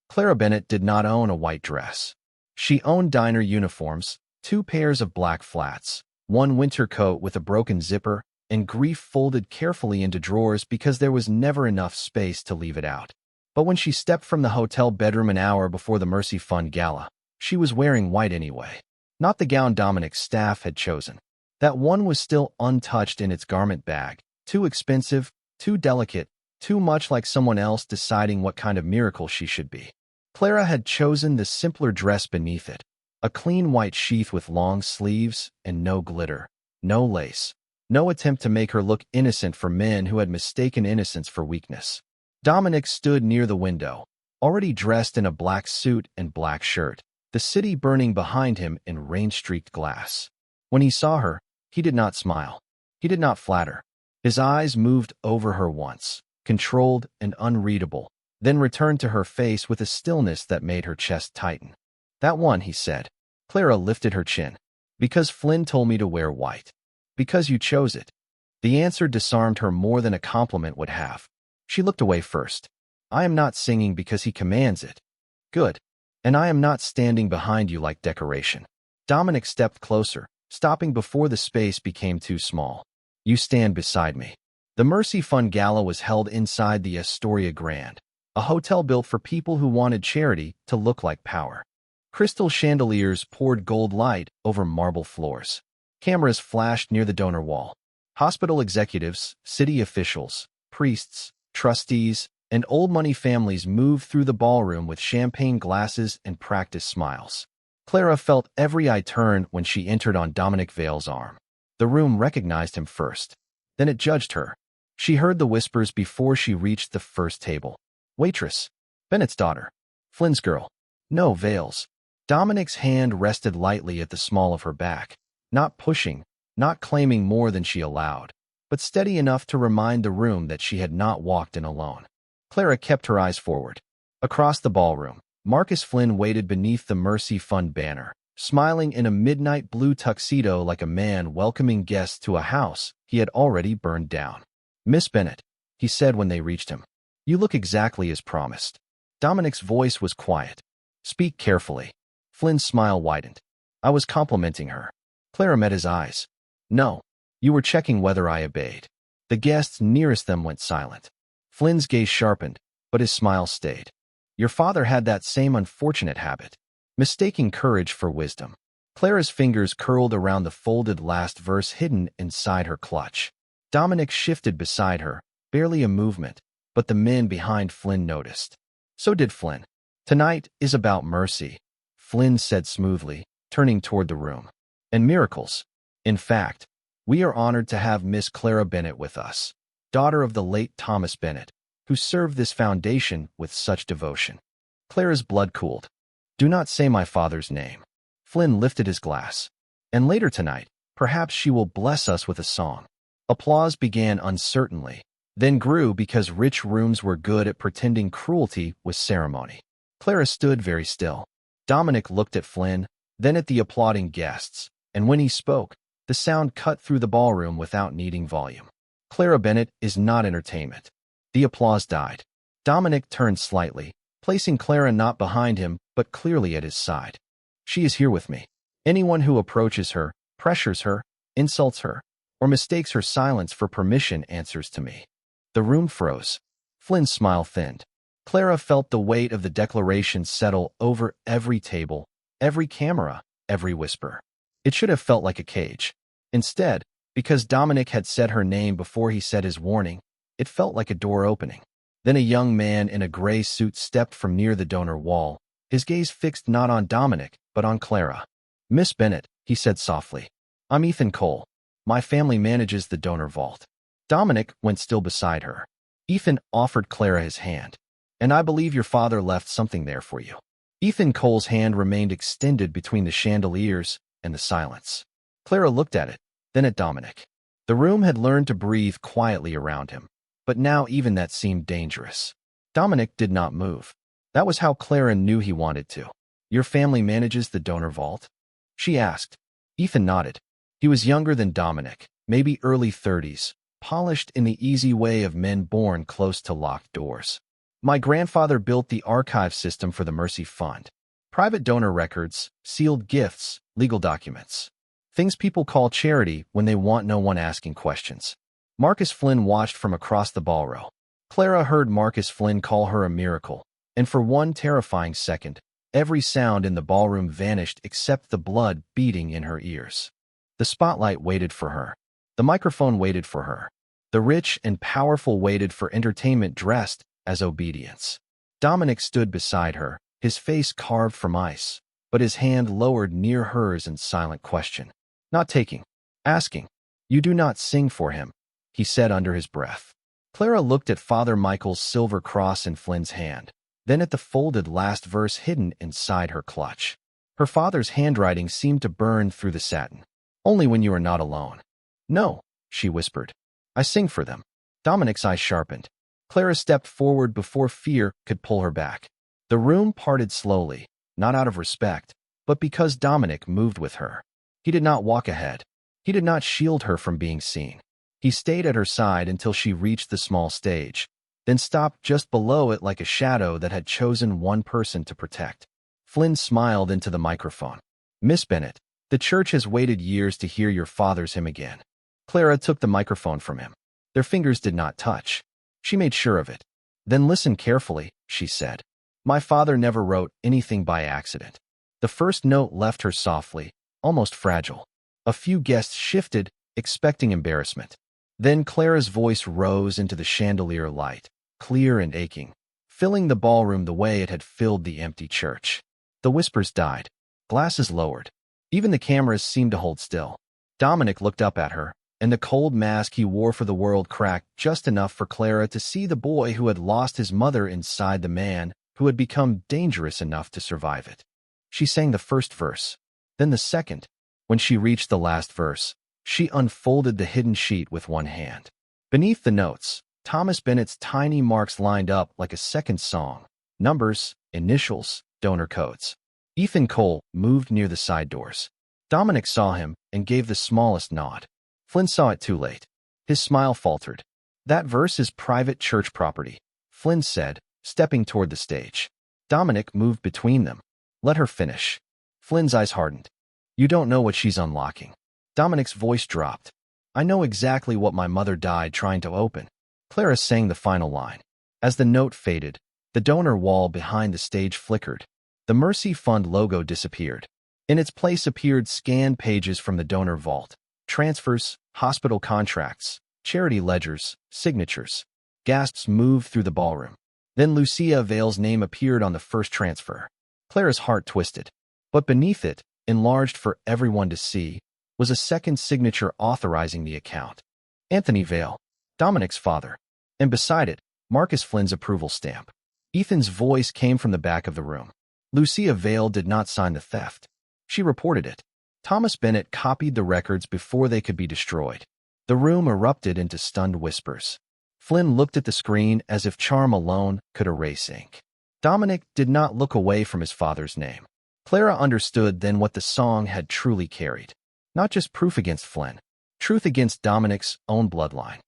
Clara Bennett did not own a white dress. She owned diner uniforms, 2 pairs of black flats, 1 winter coat with a broken zipper, and grief folded carefully into drawers because there was never enough space to leave it out. But when she stepped from the hotel bedroom an hour before the Mercy Fund Gala, she was wearing white anyway. Not the gown Dominic's staff had chosen. That one was still untouched in its garment bag, too expensive, too delicate, too much like someone else deciding what kind of miracle she should be. Clara had chosen the simpler dress beneath it, a clean white sheath with long sleeves and no glitter, no lace, no attempt to make her look innocent for men who had mistaken innocence for weakness. Dominic stood near the window, already dressed in a black suit and black shirt, the city burning behind him in rain-streaked glass. When he saw her, he did not smile. He did not flatter. His eyes moved over her once, controlled and unreadable, then returned to her face with a stillness that made her chest tighten. "That one," he said. Clara lifted her chin. "Because Flynn told me to wear white. Because you chose it." The answer disarmed her more than a compliment would have. She looked away first. "I am not singing because he commands it." "Good. And I am not standing behind you like decoration." Dominic stepped closer, stopping before the space became too small. "You stand beside me." The Mercy Fund Gala was held inside the Astoria Grand, a hotel built for people who wanted charity to look like power. Crystal chandeliers poured gold light over marble floors. Cameras flashed near the donor wall. Hospital executives, city officials, priests, trustees, and old money families moved through the ballroom with champagne glasses and practiced smiles. Clara felt every eye turn when she entered on Dominic Vale's arm. The room recognized him first. Then it judged her. She heard the whispers before she reached the first table. "Waitress. Bennett's daughter. Flynn's girl." "No, Vale's." Dominic's hand rested lightly at the small of her back, not pushing, not claiming more than she allowed, but steady enough to remind the room that she had not walked in alone. Clara kept her eyes forward. Across the ballroom, Marcus Flynn waited beneath the Mercy Fund banner, smiling in a midnight blue tuxedo like a man welcoming guests to a house he had already burned down. "Miss Bennett," he said when they reached him. "You look exactly as promised." Dominic's voice was quiet. "Speak carefully." Flynn's smile widened. "I was complimenting her." Clara met his eyes. "No. You were checking whether I obeyed." The guests nearest them went silent. Flynn's gaze sharpened, but his smile stayed. "Your father had that same unfortunate habit, mistaking courage for wisdom." Clara's fingers curled around the folded last verse hidden inside her clutch. Dominic shifted beside her, barely a movement, but the men behind Flynn noticed. So did Flynn. "Tonight is about mercy," Flynn said smoothly, turning toward the room. "And miracles. In fact, we are honored to have Miss Clara Bennett with us, daughter of the late Thomas Bennett, who served this foundation with such devotion." Clara's blood cooled. "Do not say my father's name." Flynn lifted his glass. "And later tonight, perhaps she will bless us with a song." Applause began uncertainly, then grew because rich rooms were good at pretending cruelty was ceremony. Clara stood very still. Dominic looked at Flynn, then at the applauding guests, and when he spoke, the sound cut through the ballroom without needing volume. "Clara Bennett is not entertainment." The applause died. Dominic turned slightly, placing Clara not behind him, but clearly at his side. "She is here with me. Anyone who approaches her, pressures her, insults her, or mistakes her silence for permission answers to me." The room froze. Flynn's smile thinned. Clara felt the weight of the declaration settle over every table, every camera, every whisper. It should have felt like a cage. Instead, because Dominic had said her name before he said his warning, it felt like a door opening. Then a young man in a gray suit stepped from near the donor wall, his gaze fixed not on Dominic, but on Clara. "Miss Bennett," he said softly. "I'm Ethan Cole. My family manages the donor vault." Dominic went still beside her. Ethan offered Clara his hand. "And I believe your father left something there for you." Ethan Cole's hand remained extended between the chandeliers and the silence. Clara looked at it, then at Dominic. The room had learned to breathe quietly around him, but now even that seemed dangerous. Dominic did not move. That was how Clara knew he wanted to. "Your family manages the donor vault?" she asked. Ethan nodded. He was younger than Dominic, maybe early 30s, polished in the easy way of men born close to locked doors. "My grandfather built the archive system for the Mercy Fund. Private donor records, sealed gifts, legal documents. Things people call charity when they want no one asking questions." Marcus Flynn watched from across the ballroom. Clara heard Marcus Flynn call her a miracle, and for one terrifying second, Every sound in the ballroom vanished except the blood beating in her ears. The spotlight waited for her. The microphone waited for her. The rich and powerful waited for entertainment dressed as obedience. Dominic stood beside her, his face carved from ice, but his hand lowered near hers in silent question. Not taking. Asking. You do not sing for him, he said under his breath. Clara looked at Father Michael's silver cross in Flynn's hand, then at the folded last verse hidden inside her clutch. Her father's handwriting seemed to burn through the satin. Only when you are not alone. No, she whispered. I sing for them. Dominic's eyes sharpened. Clara stepped forward before fear could pull her back. The room parted slowly, not out of respect, but because Dominic moved with her. He did not walk ahead. He did not shield her from being seen. He stayed at her side until she reached the small stage, then stopped just below it like a shadow that had chosen one person to protect. Flynn smiled into the microphone. Miss Bennett, the church has waited years to hear your father's hymn again. Clara took the microphone from him. Their fingers did not touch. She made sure of it. Then listen carefully, she said. My father never wrote anything by accident. The first note left her softly, almost fragile. A few guests shifted, expecting embarrassment. Then Clara's voice rose into the chandelier light, clear and aching, filling the ballroom the way it had filled the empty church. The whispers died. Glasses lowered. Even the cameras seemed to hold still. Dominic looked up at her, and the cold mask he wore for the world cracked just enough for Clara to see the boy who had lost his mother inside the man who had become dangerous enough to survive it. She sang the first verse, then the second. When she reached the last verse, she unfolded the hidden sheet with one hand. Beneath the notes, Thomas Bennett's tiny marks lined up like a second song. Numbers, initials, donor codes. Ethan Cole moved near the side doors. Dominic saw him and gave the smallest nod. Flynn saw it too late. His smile faltered. That verse is private church property, Flynn said, stepping toward the stage. Dominic moved between them. Let her finish. Flynn's eyes hardened. You don't know what she's unlocking. Dominic's voice dropped. I know exactly what my mother died trying to open. Clara sang the final line. As the note faded, the donor wall behind the stage flickered. The Mercy Fund logo disappeared. In its place appeared scanned pages from the donor vault. Transfers, hospital contracts, charity ledgers, signatures. Gasps moved through the ballroom. Then Lucia Vale's name appeared on the first transfer. Clara's heart twisted. But beneath it, enlarged for everyone to see, was a second signature authorizing the account. Anthony Vale, Dominic's father. And beside it, Marcus Flynn's approval stamp. Ethan's voice came from the back of the room. Lucia Vale did not sign the theft. She reported it. Thomas Bennett copied the records before they could be destroyed. The room erupted into stunned whispers. Flynn looked at the screen as if charm alone could erase ink. Dominic did not look away from his father's name. Clara understood then what the song had truly carried. Not just proof against Flynn, truth against Dominic's own bloodline.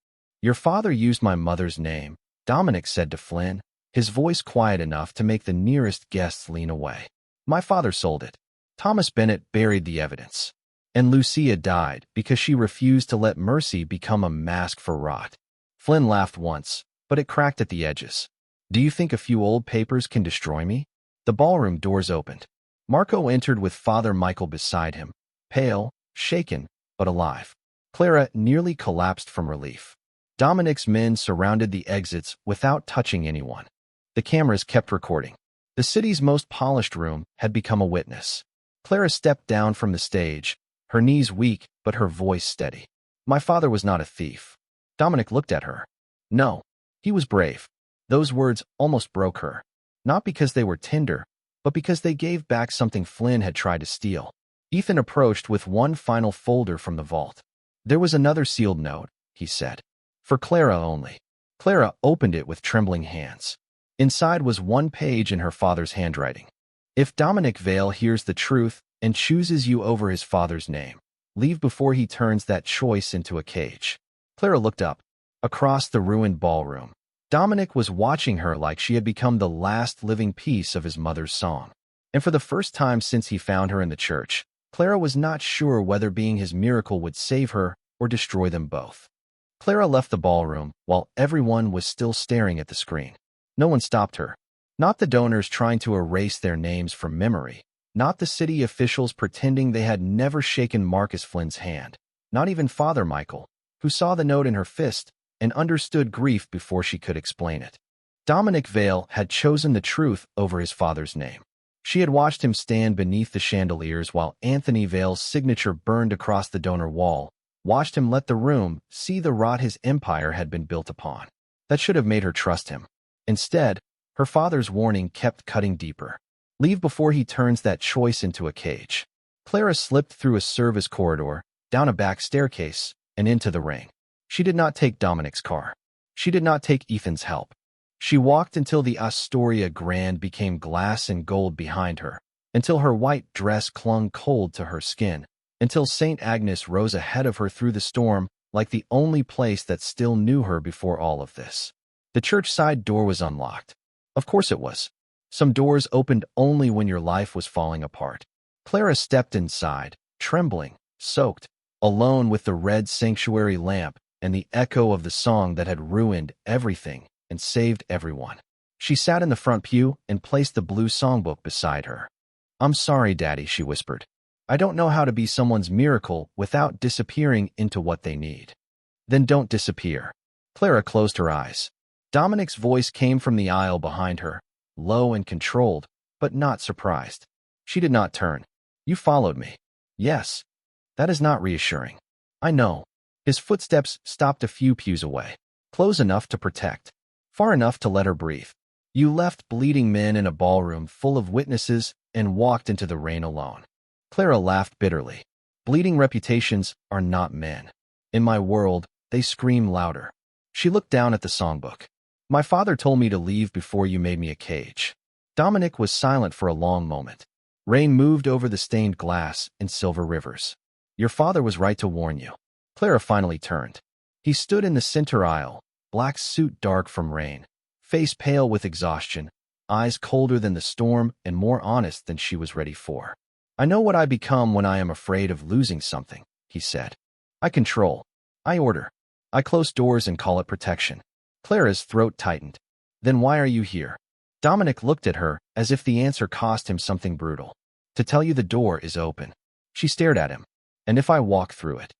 Your father used my mother's name, Dominic said to Flynn, his voice quiet enough to make the nearest guests lean away. My father sold it. Thomas Bennett buried the evidence. And Lucia died because she refused to let mercy become a mask for rot. Flynn laughed once, but it cracked at the edges. Do you think a few old papers can destroy me? The ballroom doors opened. Marco entered with Father Michael beside him, pale, shaken, but alive. Clara nearly collapsed from relief. Dominic's men surrounded the exits without touching anyone. The cameras kept recording. The city's most polished room had become a witness. Clara stepped down from the stage, her knees weak but her voice steady. My father was not a thief. Dominic looked at her. No, he was brave. Those words almost broke her. Not because they were tender, but because they gave back something Flynn had tried to steal. Ethan approached with one final folder from the vault. There was another sealed note, he said. For Clara only. Clara opened it with trembling hands. Inside was one page in her father's handwriting. If Dominic Vale hears the truth and chooses you over his father's name, leave before he turns that choice into a cage. Clara looked up. Across the ruined ballroom, Dominic was watching her like she had become the last living piece of his mother's song. And for the first time since he found her in the church, Clara was not sure whether being his miracle would save her or destroy them both. Clara left the ballroom while everyone was still staring at the screen. No one stopped her. Not the donors trying to erase their names from memory. Not the city officials pretending they had never shaken Marcus Flynn's hand. Not even Father Michael, who saw the note in her fist and understood grief before she could explain it. Dominic Vale had chosen the truth over his father's name. She had watched him stand beneath the chandeliers while Anthony Vale's signature burned across the donor wall, watched him let the room see the rot his empire had been built upon. That should have made her trust him. Instead, her father's warning kept cutting deeper. Leave before he turns that choice into a cage. Clara slipped through a service corridor, down a back staircase, and into the ring. She did not take Dominic's car. She did not take Ethan's help. She walked until the Astoria Grand became glass and gold behind her, until her white dress clung cold to her skin, until St. Agnes rose ahead of her through the storm like the only place that still knew her before all of this. The church side door was unlocked. Of course it was. Some doors opened only when your life was falling apart. Clara stepped inside, trembling, soaked, alone with the red sanctuary lamp and the echo of the song that had ruined everything and saved everyone. She sat in the front pew and placed the blue songbook beside her. "I'm sorry, Daddy," she whispered. "I don't know how to be someone's miracle without disappearing into what they need." "Then don't disappear." Clara closed her eyes. Dominic's voice came from the aisle behind her, low and controlled, but not surprised. She did not turn. "You followed me." "Yes." "That is not reassuring." "I know." His footsteps stopped a few pews away, close enough to protect, far enough to let her breathe. "You left bleeding men in a ballroom full of witnesses and walked into the rain alone." Clara laughed bitterly. "Bleeding reputations are not men. In my world, they scream louder." She looked down at the songbook. "My father told me to leave before you made me a cage." Dominic was silent for a long moment. Rain moved over the stained glass in silver rivers. "Your father was right to warn you." Clara finally turned. He stood in the center aisle, black suit dark from rain, face pale with exhaustion, eyes colder than the storm and more honest than she was ready for. "I know what I become when I am afraid of losing something," he said. "I control. I order. I close doors and call it protection." Clara's throat tightened. "Then why are you here?" Dominic looked at her as if the answer cost him something brutal. "To tell you the door is open." She stared at him. "And if I walk through it,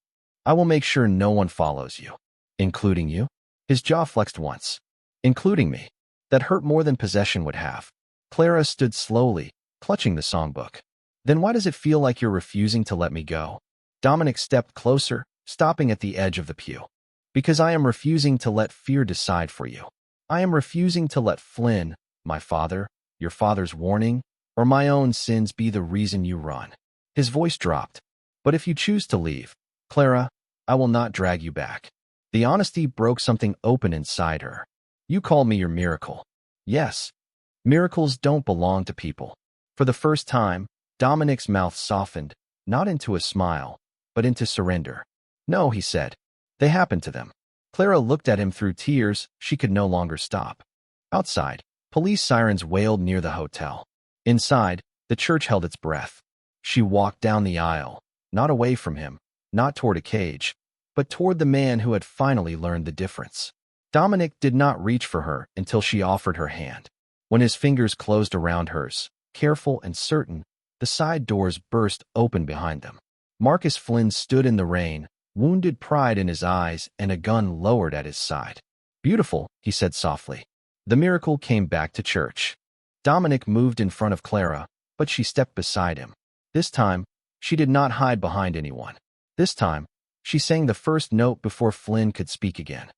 I will make sure no one follows you." "Including you?" His jaw flexed once. "Including me." That hurt more than possession would have. Clara stood slowly, clutching the songbook. "Then why does it feel like you're refusing to let me go?" Dominic stepped closer, stopping at the edge of the pew. "Because I am refusing to let fear decide for you. I am refusing to let Flynn, my father, your father's warning, or my own sins be the reason you run." His voice dropped. "But if you choose to leave, Clara, I will not drag you back." The honesty broke something open inside her. "You call me your miracle." "Yes. Miracles don't belong to people." For the first time, Dominic's mouth softened, not into a smile, but into surrender. "No," he said. "They happen to them." Clara looked at him through tears she could no longer stop. Outside, police sirens wailed near the hotel. Inside, the church held its breath. She walked down the aisle, not away from him, not toward a cage, but toward the man who had finally learned the difference. Dominic did not reach for her until she offered her hand. When his fingers closed around hers, careful and certain, the side doors burst open behind them. Marcus Flynn stood in the rain, wounded pride in his eyes and a gun lowered at his side. "Beautiful," he said softly. The miracle came back to church. Dominic moved in front of Clara, but she stepped beside him. This time, she did not hide behind anyone. This time, she sang the first note before Flynn could speak again.